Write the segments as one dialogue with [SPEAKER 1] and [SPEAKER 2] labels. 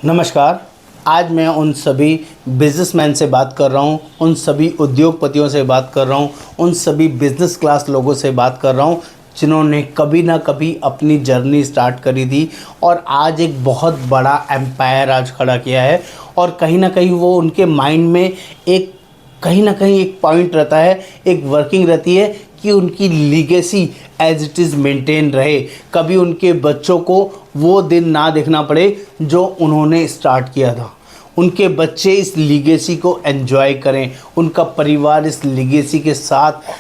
[SPEAKER 1] नमस्कार। आज मैं उन सभी बिजनेसमैन से बात कर रहा हूँ, उन सभी उद्योगपतियों से बात कर रहा हूँ, उन सभी बिजनेस क्लास लोगों से बात कर रहा हूँ जिन्होंने कभी ना कभी अपनी जर्नी स्टार्ट करी थी और आज एक बहुत बड़ा एम्पायर आज खड़ा किया है। और कहीं ना कहीं वो उनके माइंड में एक कहीं ना कहीं एक पॉइंट रहता है, एक वर्किंग रहती है कि उनकी legacy as it is maintain रहे, कभी उनके बच्चों को वो दिन ना देखना पड़े जो उन्होंने स्टार्ट किया था। उनके बच्चे इस लीगेसी को एंजॉय करें, उनका परिवार इस लीगेसी के साथ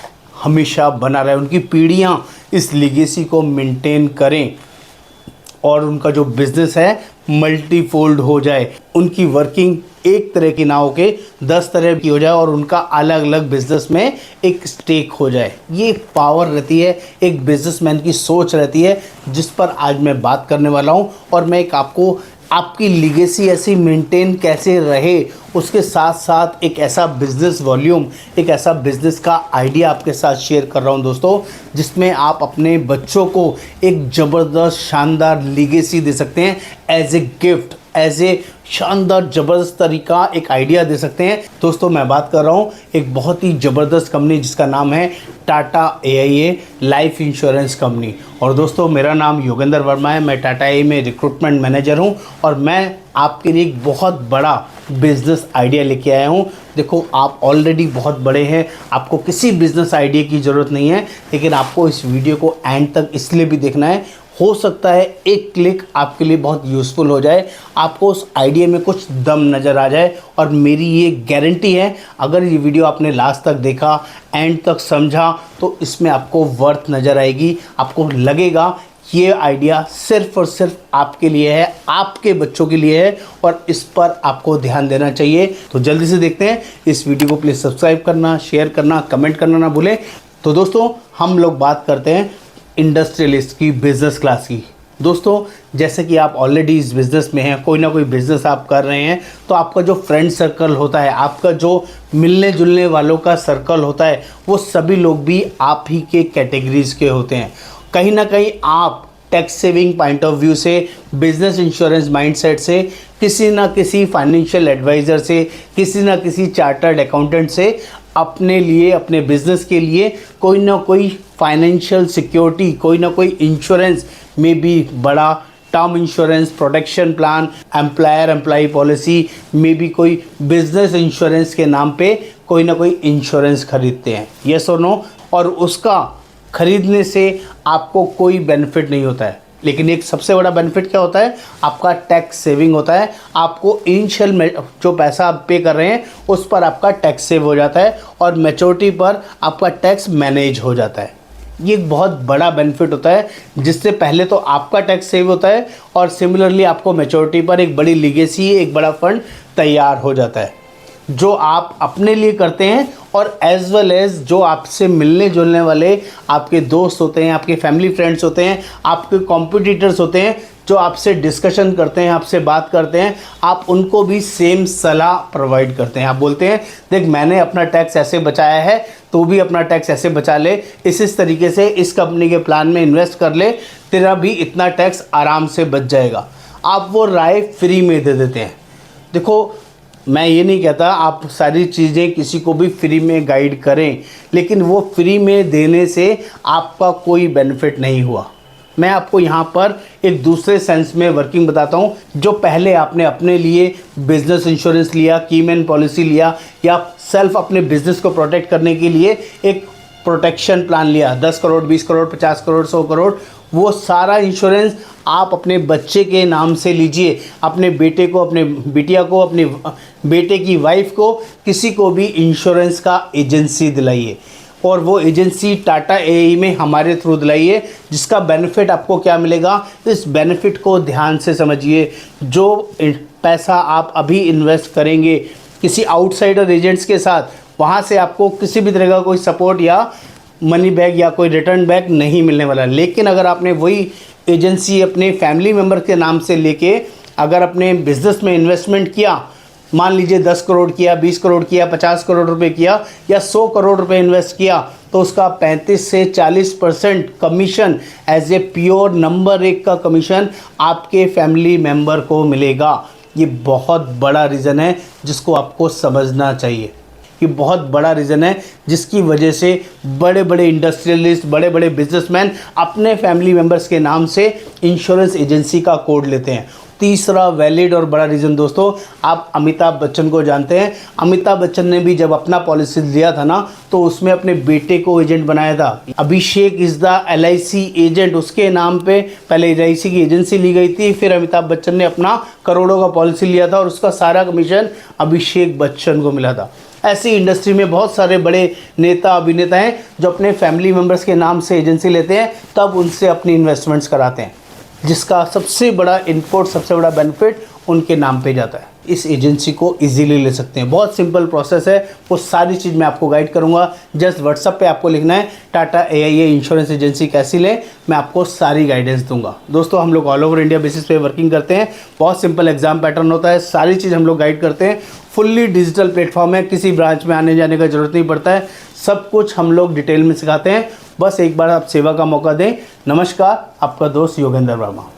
[SPEAKER 1] हमेशा बना रहे, उनकी पीढ़ियां इस लीगेसी को मेंटेन करें और उनका जो बिज़नेस है मल्टीफोल्ड हो जाए, उनकी वर्किंग एक तरह की ना हो के 10 तरह की हो जाए और उनका अलग अलग बिजनेस में एक स्टेक हो जाए। ये पावर रहती है, एक बिजनेसमैन की सोच रहती है जिस पर आज मैं बात करने वाला हूँ। और मैं एक आपको आपकी लीगेसी ऐसी मेंटेन कैसे रहे, उसके साथ साथ एक ऐसा बिज़नेस वॉल्यूम, एक ऐसा बिज़नेस का आइडिया आपके साथ शेयर कर रहा हूं दोस्तों, जिसमें आप अपने बच्चों को एक ज़बरदस्त शानदार लीगेसी दे सकते हैं as a gift, as a शानदार ज़बरदस्त तरीका एक आइडिया दे सकते हैं। दोस्तों मैं बात कर रहा हूँ एक बहुत ही ज़बरदस्त कंपनी जिसका नाम है Tata AIA life insurance company. और दोस्तों मेरा नाम योगेंद्र वर्मा है, मैं टाटा AIA में रिक्रूटमेंट मैनेजर हूँ और मैं आपके लिए एक बहुत बड़ा बिज़नेस आइडिया लेके आया हूँ। देखो आप ऑलरेडी बहुत बड़े हैं, आपको किसी बिज़नेस आइडिया की ज़रूरत नहीं है, लेकिन आपको इस वीडियो को एंड तक इसलिए भी देखना है, हो सकता है एक क्लिक आपके लिए बहुत यूज़फुल हो जाए, आपको उस आइडिया में कुछ दम नज़र आ जाए। और मेरी ये गारंटी है, अगर ये वीडियो आपने लास्ट तक देखा, एंड तक समझा, तो इसमें आपको वर्थ नज़र आएगी, आपको लगेगा ये आइडिया सिर्फ़ और सिर्फ आपके लिए है, आपके बच्चों के लिए है और इस पर आपको ध्यान देना चाहिए। तो जल्दी से देखते हैं इस वीडियो को। प्लीज़ सब्सक्राइब करना, शेयर करना, कमेंट करना ना भूलें। तो दोस्तों हम लोग बात करते हैं इंडस्ट्रियलिस्ट की, बिज़नेस क्लास की। दोस्तों जैसे कि आप ऑलरेडी इस बिज़नेस में हैं, कोई ना कोई बिज़नेस आप कर रहे हैं, तो आपका जो फ्रेंड सर्कल होता है, आपका जो मिलने जुलने वालों का सर्कल होता है, वो सभी लोग भी आप ही के कैटेगरीज़ के होते हैं। कहीं ना कहीं आप tax saving point of view से, बिजनेस इंश्योरेंस माइंडसेट से, किसी ना किसी फाइनेंशियल एडवाइज़र से, किसी ना किसी चार्टर्ड अकाउंटेंट से अपने लिए, अपने बिजनेस के लिए कोई ना कोई फाइनेंशियल सिक्योरिटी, कोई ना कोई इंश्योरेंस में भी बड़ा term insurance, protection plan, employer employee policy में भी कोई बिजनेस इंश्योरेंस के नाम पे कोई ना कोई इंश्योरेंस खरीदते हैं, यस और नो। और उसका खरीदने से आपको कोई बेनिफिट नहीं होता है, लेकिन एक सबसे बड़ा बेनिफिट क्या होता है, आपका टैक्स सेविंग होता है। आपको इनिशियल में जो पैसा आप पे कर रहे हैं उस पर आपका टैक्स सेव हो जाता है और मैच्योरिटी पर आपका टैक्स मैनेज हो जाता है। ये एक बहुत बड़ा बेनिफिट होता है, जिससे पहले तो आपका टैक्स सेव होता है और सिमिलरली आपको मैच्योरिटी पर एक बड़ी लीगेसी, एक बड़ा फंड तैयार हो जाता है, जो आप अपने लिए करते हैं और एज वेल एज जो आपसे मिलने जुलने वाले आपके दोस्त होते हैं, आपके फैमिली फ्रेंड्स होते हैं, आपके कॉम्पिटिटर्स होते हैं, जो आपसे डिस्कशन करते हैं, आपसे बात करते हैं, आप उनको भी सेम सलाह प्रोवाइड करते हैं। आप बोलते हैं देख मैंने अपना टैक्स ऐसे बचाया है, तो भी अपना टैक्स ऐसे बचा ले, इस तरीके से इस कंपनी के प्लान में इन्वेस्ट कर ले, तेरा भी इतना टैक्स आराम से बच जाएगा। आप वो राय फ्री में दे देते हैं। देखो मैं ये नहीं कहता आप सारी चीज़ें किसी को भी फ्री में गाइड करें, लेकिन वो फ्री में देने से आपका कोई बेनिफिट नहीं हुआ। मैं आपको यहाँ पर एक दूसरे सेंस में वर्किंग बताता हूँ। जो पहले आपने अपने लिए बिजनेस इंश्योरेंस लिया, कीमैन पॉलिसी लिया, या सेल्फ अपने बिजनेस को प्रोटेक्ट करने के लिए एक प्रोटेक्शन प्लान लिया, 10 करोड़, 20 करोड़, 50 करोड़, 100 करोड़, वो सारा इंश्योरेंस आप अपने बच्चे के नाम से लीजिए, अपने बेटे को, अपने बिटिया को, अपने बेटे की वाइफ को, किसी को भी इंश्योरेंस का एजेंसी दिलाइए और वो एजेंसी टाटा AIA में हमारे थ्रू दिलाइए। जिसका बेनिफिट आपको क्या मिलेगा, इस बेनिफिट को ध्यान से समझिए। जो पैसा आप अभी इन्वेस्ट करेंगे किसी आउटसाइडर एजेंट्स के साथ, वहाँ से आपको किसी भी तरह का कोई सपोर्ट या मनी बैक या कोई रिटर्न बैक नहीं मिलने वाला। लेकिन अगर आपने वही एजेंसी अपने फैमिली मेम्बर के नाम से लेके अगर अपने बिजनेस में इन्वेस्टमेंट किया, मान लीजिए 10 करोड़ किया, 20 करोड़ किया, 50 करोड़ रुपए किया या 100 करोड़ रुपए इन्वेस्ट किया, तो उसका 35 से 40% commission as a pure number 1 का कमीशन आपके फैमिली मेम्बर को मिलेगा। ये बहुत बड़ा रीज़न है जिसको आपको समझना चाहिए। ये बहुत बड़ा रीज़न है जिसकी वजह से बड़े बड़े इंडस्ट्रियलिस्ट, बड़े बड़े बिजनेसमैन अपने फैमिली मेम्बर्स के नाम से इंश्योरेंस एजेंसी का कोड लेते हैं। तीसरा वैलिड और बड़ा रीज़न दोस्तों, आप अमिताभ बच्चन को जानते हैं। अमिताभ बच्चन ने भी जब अपना पॉलिसी लिया था ना, तो उसमें अपने बेटे को एजेंट बनाया था। अभिषेक इज़ द LIC एजेंट, उसके नाम पे पहले LIC की एजेंसी ली गई थी, फिर अमिताभ बच्चन ने अपना करोड़ों का पॉलिसी लिया था और उसका सारा कमीशन अभिषेक बच्चन को मिला था। ऐसी इंडस्ट्री में बहुत सारे बड़े नेता अभिनेता हैं जो अपने फैमिली मेम्बर्स के नाम से एजेंसी लेते हैं, तब उनसे अपनी इन्वेस्टमेंट्स कराते हैं, जिसका सबसे बड़ा इनपुट, सबसे बड़ा बेनिफिट उनके नाम पे जाता है। इस एजेंसी को इजीली ले सकते हैं। बहुत सिंपल प्रोसेस है, वो सारी चीज़ मैं आपको गाइड करूंगा। जस्ट व्हाट्सअप पे आपको लिखना है टाटा AIA इंश्योरेंस एजेंसी कैसी ले, मैं आपको सारी गाइडेंस दूंगा। दोस्तों हम लोग ऑल ओवर इंडिया बेसिस पे वर्किंग करते हैं। बहुत सिंपल एग्जाम पैटर्न होता है, सारी चीज़ हम लोग गाइड करते हैं। फुल्ली डिजिटल प्लेटफॉर्म है, किसी ब्रांच में आने जाने का जरूरत नहीं पड़ता है। सब कुछ हम लोग डिटेल में सिखाते हैं। बस एक बार आप सेवा का मौका दें। नमस्कार, आपका दोस्त योगेंद्र वर्मा।